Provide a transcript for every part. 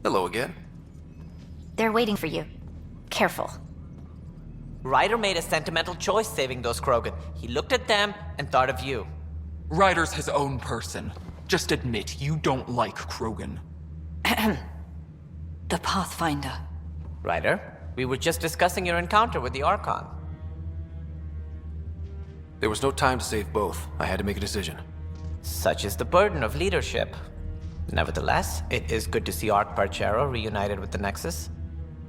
Hello again. They're waiting for you. Careful. Ryder made a sentimental choice saving those Krogan. He looked at them and thought of you. Ryder's his own person. Just admit you don't like Krogan. The Pathfinder. Ryder, we were just discussing your encounter with the Archon. There was no time to save both. I had to make a decision. Such is the burden of leadership. Nevertheless, it is good to see Arch Parchero reunited with the Nexus.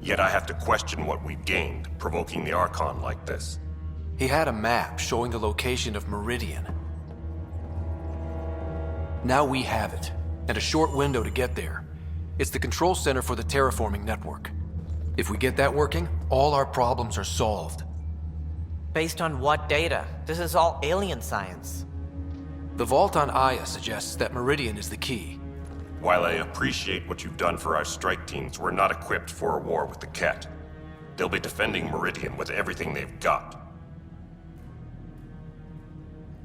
Yet I have to question what we've gained, provoking the Archon like this. He had a map showing the location of Meridian. Now we have it, and a short window to get there. It's the control center for the terraforming network. If we get that working, all our problems are solved. Based on what data? This is all alien science. The vault on Aya suggests that Meridian is the key. While I appreciate what you've done for our strike teams, we're not equipped for a war with the Ket. They'll be defending Meridian with everything they've got.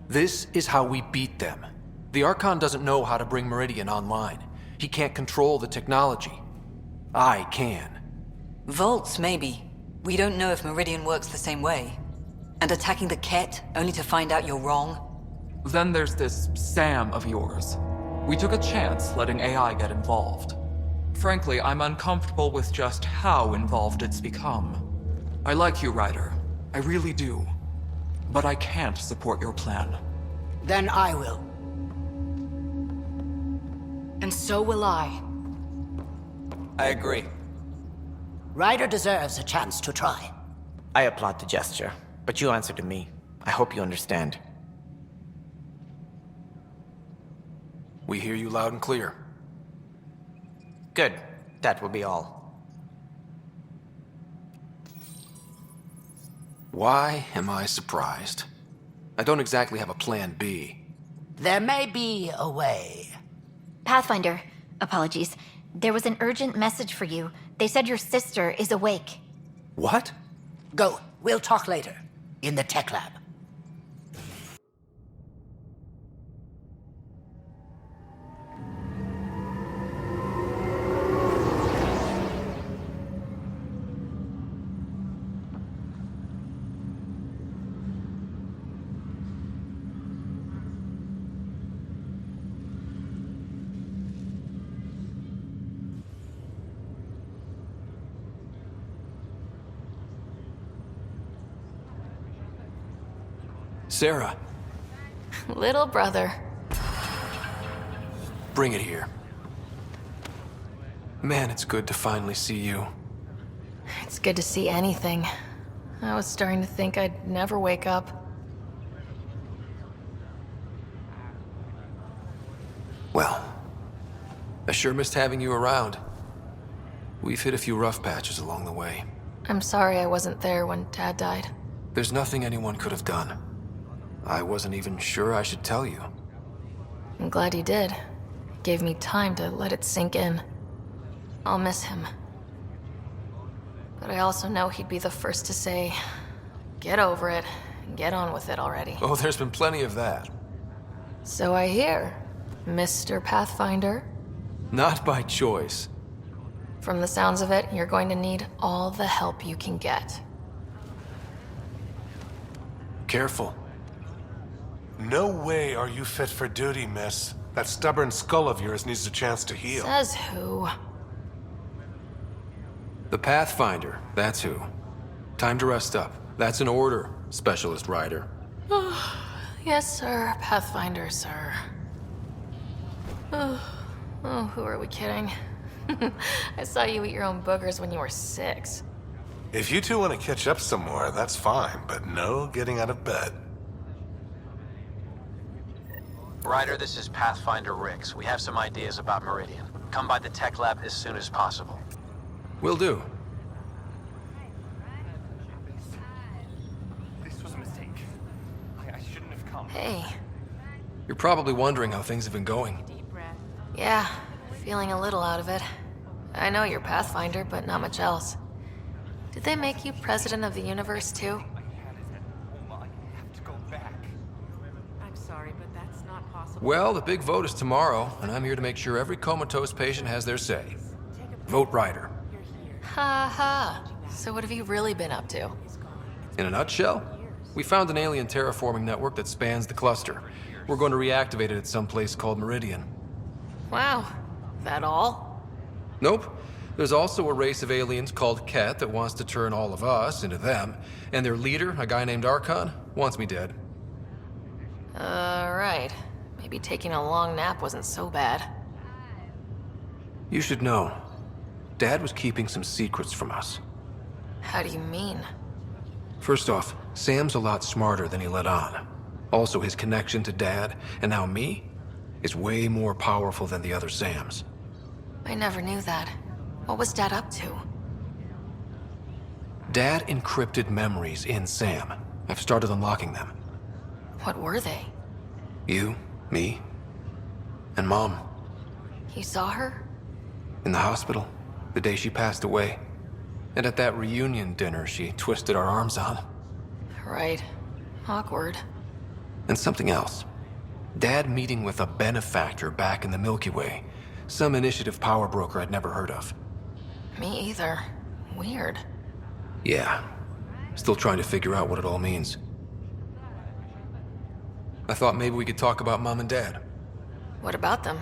This is how we beat them. The Archon doesn't know how to bring Meridian online. He can't control the technology. I can. Vaults, maybe. We don't know if Meridian works the same way. And attacking the Ket, only to find out you're wrong? Then there's this Sam of yours. We took a chance letting AI get involved. Frankly, I'm uncomfortable with just how involved it's become. I like you, Ryder. I really do. But I can't support your plan. Then I will. And so will I. I agree. Ryder deserves a chance to try. I applaud the gesture, but you answer to me. I hope you understand. We hear you loud and clear. Good. That will be all. Why am I surprised? I don't exactly have a plan B. There may be a way. Pathfinder, apologies. There was an urgent message for you. They said your sister is awake. What? Go. We'll talk later. In the tech lab. Sarah, Little brother. bring it here. Man, it's good to finally see you. It's good to see anything. I was starting to think I'd never wake up. Well, I sure missed having you around. We've hit a few rough patches along the way. I'm sorry I wasn't there when Dad died. There's nothing anyone could have done. I wasn't even sure I should tell you. I'm glad you did. It gave me time to let it sink in. I'll miss him. But I also know he'd be the first to say, get over it, and get on with it already. Oh, there's been plenty of that. So I hear, Mr. Pathfinder. Not by choice. From the sounds of it, you're going to need all the help you can get. Careful. No way are you fit for duty, miss. That stubborn skull of yours needs a chance to heal. Says who? The Pathfinder, that's who. Time to rest up. That's an order, Specialist Ryder. Yes, sir. Pathfinder, sir. Oh, who are we kidding? I saw you eat your own boogers when you were 6. If you two want to catch up some more, that's fine, but no getting out of bed. Ryder, this is Pathfinder Rix. We have some ideas about Meridian. Come by the tech lab as soon as possible. Will do. This was a mistake. I shouldn't have come. Hey. You're probably wondering how things have been going. Yeah, feeling a little out of it. I know you're Pathfinder, but not much else. Did they make you president of the universe, too? Well, the big vote is tomorrow, and I'm here to make sure every comatose patient has their say. Vote Ryder. Ha ha. So what have you really been up to? In a nutshell, we found an alien terraforming network that spans the cluster. We're going to reactivate it at some place called Meridian. Wow. That all? Nope. There's also a race of aliens called Ket that wants to turn all of us into them, and their leader, a guy named Archon, wants me dead. Right. Maybe taking a long nap wasn't so bad. You should know, Dad was keeping some secrets from us. How do you mean? First off, Sam's a lot smarter than he let on. Also, his connection to Dad, and now me, is way more powerful than the other Sams. I never knew that. What was Dad up to? Dad encrypted memories in Sam. I've started unlocking them. What were they? You, me, and Mom. You saw her? In the hospital, the day she passed away. And at that reunion dinner she twisted our arms on. Right. Awkward. And something else. Dad meeting with a benefactor back in the Milky Way. Some initiative power broker I'd never heard of. Me either. Weird. Yeah. Still trying to figure out what it all means. I thought maybe we could talk about Mom and Dad. What about them?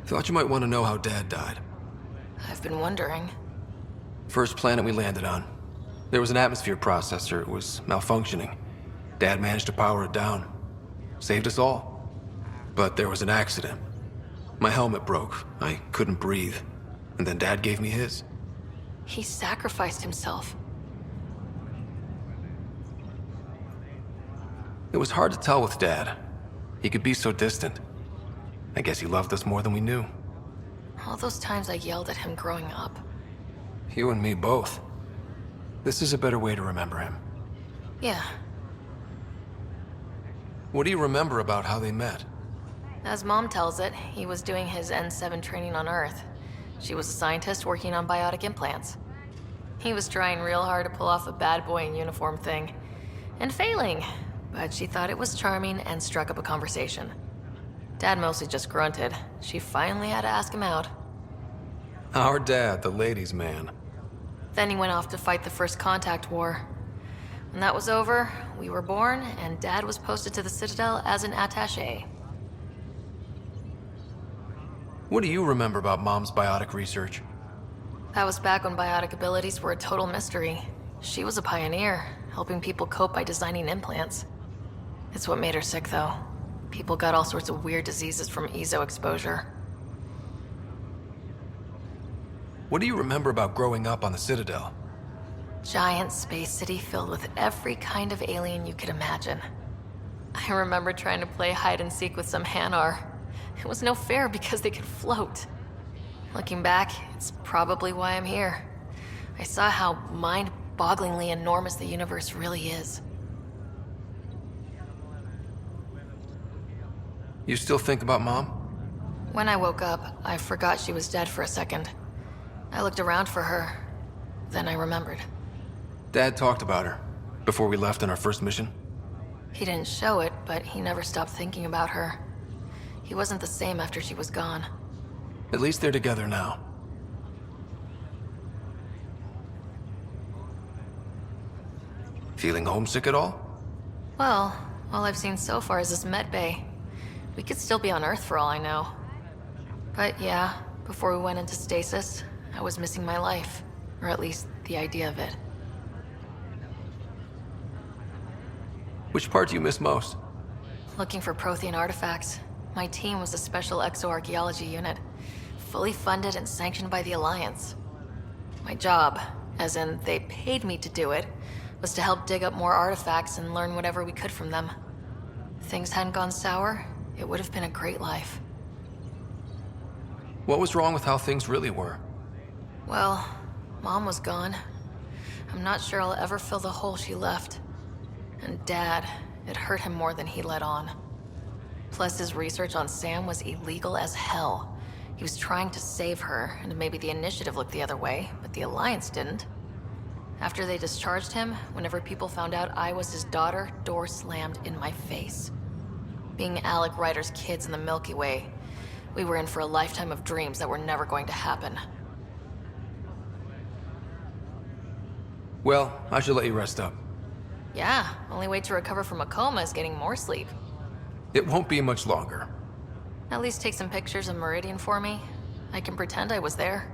Thought you might want to know how Dad died. I've been wondering. First planet we landed on. There was an atmosphere processor. It was malfunctioning. Dad managed to power it down. Saved us all. But there was an accident. My helmet broke. I couldn't breathe. And then Dad gave me his. He sacrificed himself. It was hard to tell with Dad. He could be so distant. I guess he loved us more than we knew. All those times I yelled at him growing up. You and me both. This is a better way to remember him. Yeah. What do you remember about how they met? As Mom tells it, he was doing his N7 training on Earth. She was a scientist working on biotic implants. He was trying real hard to pull off a bad boy in uniform thing. And failing. But she thought it was charming and struck up a conversation. Dad mostly just grunted. She finally had to ask him out. Our dad, the ladies' man. Then he went off to fight the First Contact War. When that was over, we were born, and Dad was posted to the Citadel as an attaché. What do you remember about Mom's biotic research? That was back when biotic abilities were a total mystery. She was a pioneer, helping people cope by designing implants. It's what made her sick, though. People got all sorts of weird diseases from EZO exposure. What do you remember about growing up on the Citadel? Giant space city filled with every kind of alien you could imagine. I remember trying to play hide and seek with some Hanar. It was no fair because they could float. Looking back, it's probably why I'm here. I saw how mind-bogglingly enormous the universe really is. You still think about Mom? When I woke up, I forgot she was dead for a second. I looked around for her, then I remembered. Dad talked about her before we left on our first mission. He didn't show it, but he never stopped thinking about her. He wasn't the same after she was gone. At least they're together now. Feeling homesick at all? Well, all I've seen so far is this med bay. We could still be on Earth for all I know. But yeah, before we went into stasis, I was missing my life. Or at least the idea of it. Which part do you miss most? Looking for Prothean artifacts. My team was a special exoarchaeology unit, fully funded and sanctioned by the Alliance. My job, as in they paid me to do it, was to help dig up more artifacts and learn whatever we could from them. If things hadn't gone sour, it would have been a great life. What was wrong with how things really were? Well, Mom was gone. I'm not sure I'll ever fill the hole she left. And Dad, it hurt him more than he let on. Plus, his research on Sam was illegal as hell. He was trying to save her, and maybe the Initiative looked the other way, but the Alliance didn't. After they discharged him, whenever people found out I was his daughter, door slammed in my face. Being Alec Ryder's kids in the Milky Way, We were in for a lifetime of dreams that were never going to happen. Well, I should let you rest up. Yeah, only way to recover from a coma is getting more sleep. It won't be much longer. At least take some pictures of Meridian for me. I can pretend I was there.